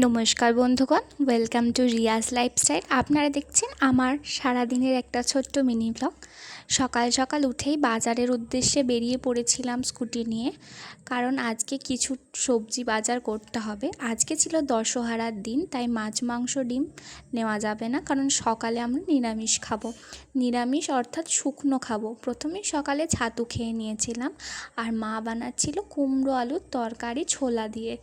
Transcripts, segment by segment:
নমস্কার বন্ধুগণ, welcome to Riaz lifestyle. আপনারা দেখছেন আমার সারাদিনের একটা ছোট্ট মিনি ব্লগ। সকাল সকাল উঠেই বাজারের উদ্দেশ্যে বেরিয়ে পড়েছিলাম স্কুটি নিয়ে, কারণ আজকে কিছু সবজি বাজার করতে হবে। আজকে ছিল দশহারার দিন, তাই মাছ মাংস ডিম নেওয়া যাবে না, কারণ সকালে আমরা নিরামিষ খাবো। নিরামিষ অর্থাৎ শুকনো খাবো। প্রথমেই সকালে ছাতু খেয়ে নিয়েছিলাম, আর মা বানাচ্ছিল কুমড়ো আলুর তরকারি ছোলা দিয়ে।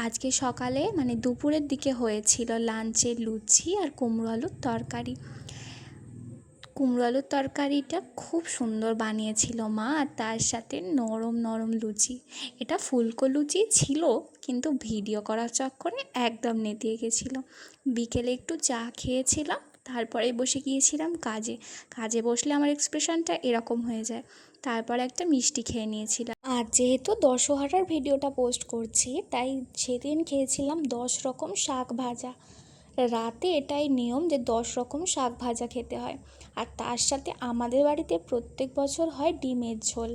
আজকে সকালে মানে দুপুরের দিকে হয়েছিল লাঞ্চে লুচি আর কুমড়ো আলুর তরকারি। কুমড়ো আলুর তরকারিটা খুব সুন্দর বানিয়েছিল মা, আর তার সাথে নরম নরম লুচি। এটা ফুলকো লুচি ছিল, কিন্তু ভিডিও করার চক্করে একদম নেতিয়ে গেছিলো। বিকেলে একটু চা খেয়েছিলাম, তারপরে বসে গিয়েছিলাম কাজে বসলে আমার এক্সপ্রেশনটা এরকম হয়ে যায়। তারপর একটা মিষ্টি খেয়ে নিয়েছিলাম। আর যেহেতু দশহারার ভিডিওটা পোস্ট করছি, তাই সেদিন খেয়েছিলাম 10 রকম শাক ভাজা। রাতে এটাই নিয়ম যে 10 রকম শাক ভাজা খেতে হয়। আর তার সাথে আমাদের বাড়িতে প্রত্যেক বছর হয় ডিমের ঝোল।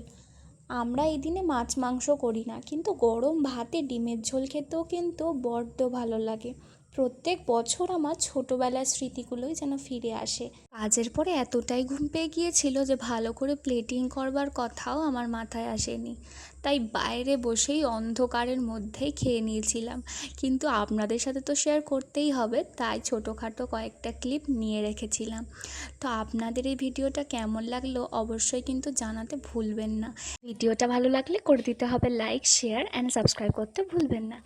আমরা এই দিনে মাছ মাংস করি না, কিন্তু গরম ভাতে ডিমের ঝোল খেতেও কিন্তু বড্ড ভালো লাগে। প্রত্যেক বছর আমার ছোটোবেলার স্মৃতিগুলোই যেন ফিরে আসে। কাজের পরে এতটাই ঘুম পেয়ে গিয়েছিল যে ভালো করে প্লেটিং করবার কথাও আমার মাথায় আসেনি, তাই বাইরে বসেই অন্ধকারের মধ্যেই খেয়ে নিয়েছিলাম। কিন্তু আপনাদের সাথে তো শেয়ার করতেই হবে, তাই ছোটোখাটো কয়েকটা ক্লিপ নিয়ে রেখেছিলাম। তো আপনাদের এই ভিডিওটা কেমন লাগলো অবশ্যই কিন্তু জানাতে ভুলবেন না। ভিডিওটা ভালো লাগলে করে দিতে হবে লাইক, শেয়ার অ্যান্ড সাবস্ক্রাইব করতে ভুলবেন না।